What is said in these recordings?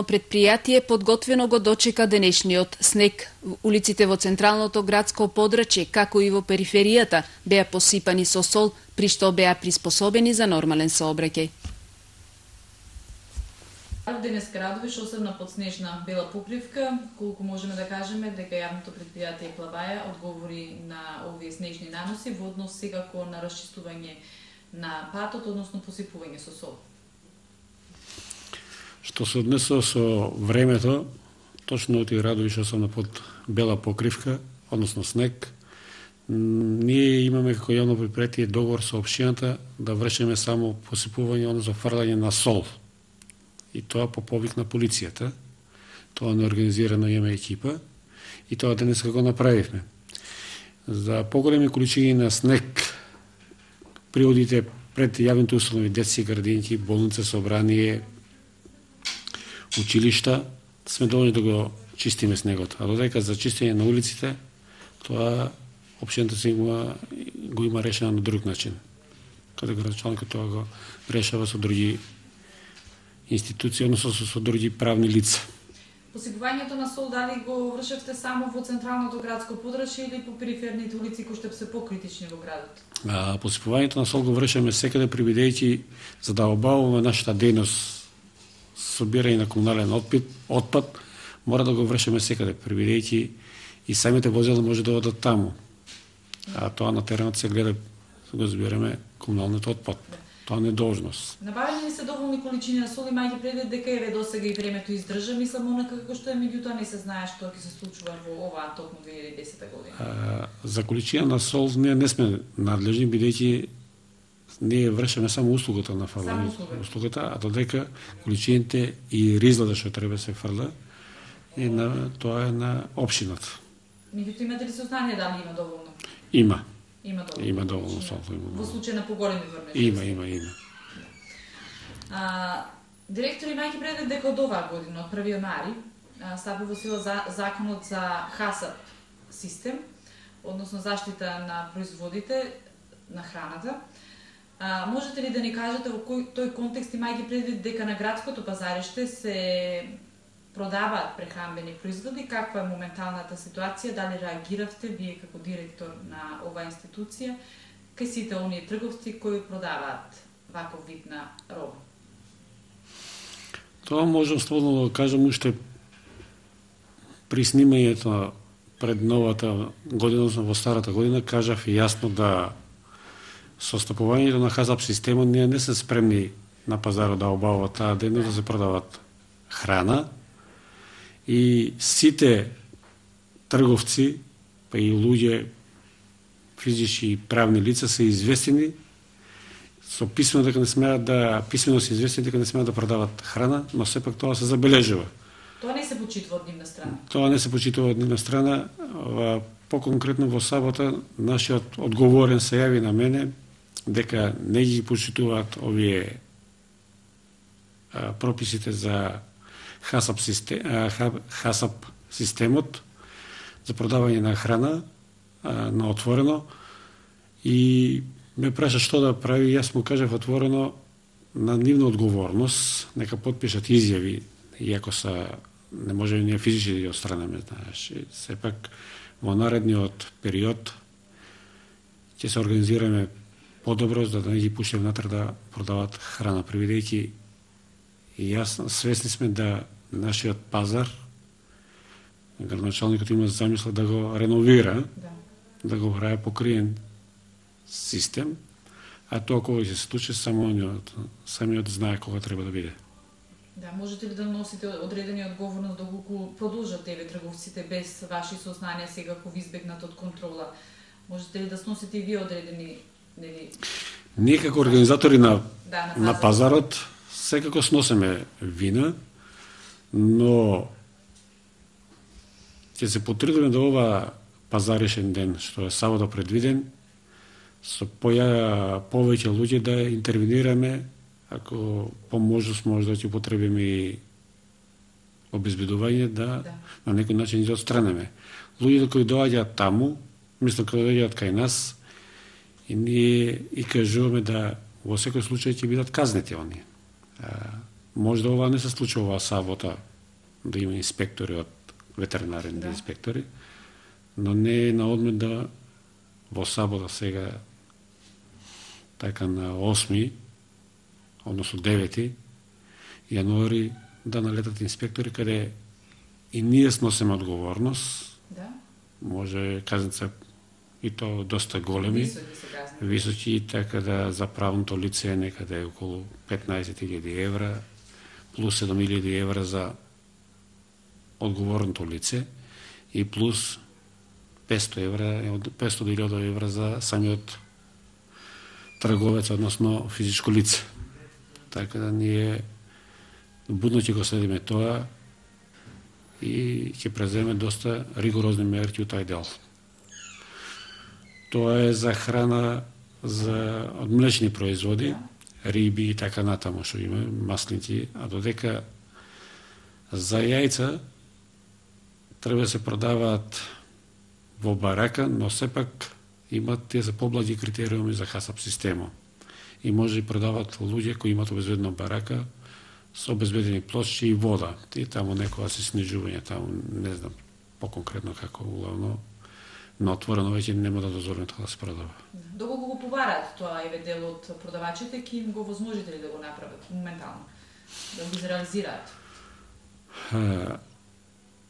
Предпријатие подготвено го дочека денешниот снег. Улиците во централното градско подрачје, како и во периферијата, беа посипани со сол, при што беа приспособени за нормален сообраќај. Денес Радовиш, осебна подснежна бела покривка, колку можеме да кажеме дека јавното предпријатие Плаваја одговори на овие снежни наноси во однос секако на расчистување на патот, односно посипување со сол. Што се однесува со времето, точно оти Радовиш осебна под бела покривка, односно снег, ние имаме како јавно предпријатие договор со општината да вршиме само посипување, односно фрлање на сол. И тоа по повик на полицијата. Тоа неорганизирано имаме екипа и тоа денес го направивме. За поголеми количини на снег приводите пред јавните установи, детски градинки, болница, собрание, училишта, сме доволни да го чистиме снегот. А додека за чистење на улиците, тоа општината го има решено на друг начин. Каде градоначалникот тоа го решава со други институции, односно со други правни лица. Посипувањето на сол дали го вршевте само во централното градско подрачје или по периферните улици кои што се покритични во градот? Посипувањето на сол го вршеме секаде, бидејќи за да обавуваме нашата дејност собирање на комунален отпад, мора да го вршеме секаде, бидејќи и самите возила може да одат таму. А тоа на теренот се гледа, го збираме комуналниот отпад. Тоа не е должност. Набавени ли се доволни количини на сол, имајќи предвид дека еве досега и времето издржа, мислам онака како што е, меѓутоа не се знае што ќе се случува во оваа токму 2010 година. За количина на сол ние не сме надлежни, бидејќи ние вршиме само услугата на фрлање. Услугата, а додека количините и ризлада што треба се фрла, тоа е на општината. Меѓутоа имате ли сознание дали има доволно? Има. Има доволно сол. Во случај на поголеми врнежи? Има. Директор, имајќи предвид дека од оваа година, од 1 јанари, стапи во сила законот за ХАСАП систем, односно заштита на производите на храната. Можете ли да ни кажете во кој тој контекст, имајќи предвид дека на градското пазариште се продаваат прехранбени производи, каква е моменталната ситуација, дали реагиравте вие како директор на оваа институција кај сите оние трговци кои продаваат ваков вид на роба? Тоа можам слободно да кажам, уште при снимањето пред новата година, во старата година, кажав јасно да со стапувањето на ХАСАП системот ние не се спремни на пазарот да обавува таа дејност, да се продават храна, и сите трговци, па и луѓе, физички и правни лица се известени со писмено дека не смеат да продават храна, но сепак тоа се забележува. Тоа не се почитува од нивна страна. Тоа не се почитува од нивна страна. Поконкретно во сабота нашиот одговорен се јави на мене дека не ги почитуваат овие прописите за ХАСАП системот за продавање на храна на отворено и ме праша што да прави. Јас му кажав отворено на нивна одговорност, нека потпишат изјави, иако не може ние физички да ги отстранеме, знаеш. Сепак во наредниот период ќе се организираме подобро за да не ги пуштиме натре да продават храна, бидејќи и јас свесни сме да нашиот пазар, градоначалникот има замисла да го реновира, да го прави покриен систем, а тоа кога ќе се случи самиот знае кога треба да биде. Да, можете ли да носите одредени одговорност доколку продолжат еве трговците без ваши сознанија сега кога избегнат од контрола? Можете ли да сносите и вие одредени, нели? Ние како организатори на пазарот секако сносиме вина, но ќе се потрудиме да ова пазаришен ден, што е сабота предвиден, со повеќе луѓе да интервенираме, ако по можност може да ќе употребиме и обезбедување, да на некој начин ги отстранеме. Луѓето кои доаѓаат таму, мислам кога доаѓаат кај нас, и ние и кажуваме да во секој случај ќе бидат казнети оние. Можда ова не се случува оваа сабота да има инспектори од ветеринарни инспектори, но не е на одмет да во сабота сега така на 8, односно 9 јануари да налетат инспектори каде и ние сносиме одговорност. Да. Може казница и то доста големи, високи, така да за правното лице е некаде околу 15.000 евра, плюс 7.000 евра за одговорното лице и плюс 500.000 евра за самиот трговец, односно физичко лице. Така да ние будно ќе го следиме тоа и ќе преземе доста ригорозни мерки у тај дел. Тоа е за храна од млечни производи, риби и така натаму што има, маслинки, а додека за јајца треба да се продаваат во барака, но сепак имат тие за поблаги критериуми за ХАСАП системот. И може да продават луѓе кои имат обезбедено барака со обезбедени плочки и вода. И таму некоја се снижување, таму не знам поконкретно како главно, но отворено веќе нема да дозволиме тоа да се продава. Доколку го побараат тоа еве дел од продавачите, ки им го возможите ли да го направат моментално, да го изреализираат?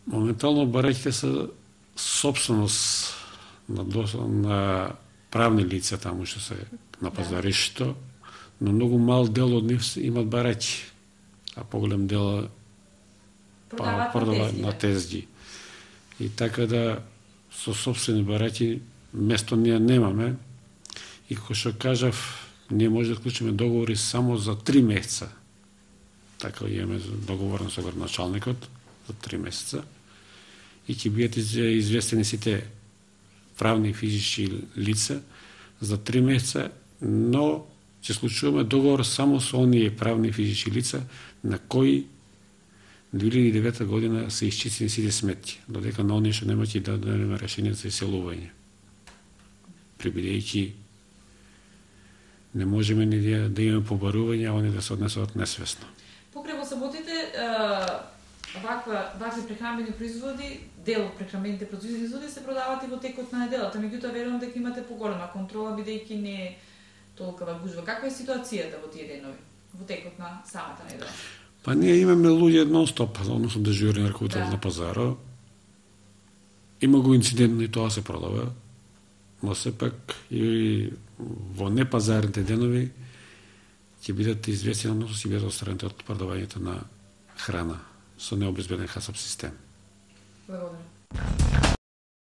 Моментално бараќите се собственост на правни лица таму што се на пазаришто, но многу мал дел од нив имат бараќи, а поголем дел продаваат на тезги. И така да со собствени бараќи место ние немаме и како што кажав, ние може да вклучиме договори само за 3 месеца. Така имаме договорено со градоначалникот за 3 месеца и ќе бидат известени сите правни и физички лица за 3 месеца, но ќе склучуваме договор само со оние правни и физички лица на кои 2009 година се исчистени сите сметки, додека на оние што нема ќе дадеме решение за иселување. Прибидејќи не можеме ни да имаме побарување, а оние да се однесуват несвесно. Покрај во саботите, вакви прехранбени производи, дел од прехранбените производи се продаваат и во текот на неделата, меѓутоа верувам дека имате поголема контрола бидејќи не е толкова гужва. Каква е ситуацијата во тие денови, во текот на самата недела? Па ние имаме луѓе нон-стоп, односно дежурни ракуватели на пазарот. Има го инцидентно и тоа се продава, но сепак и во непазарните денови ќе бидат известени, односно ќе бидат отстранети од продавањето на храна со необезбеден ХАСАП систем. Благодарам.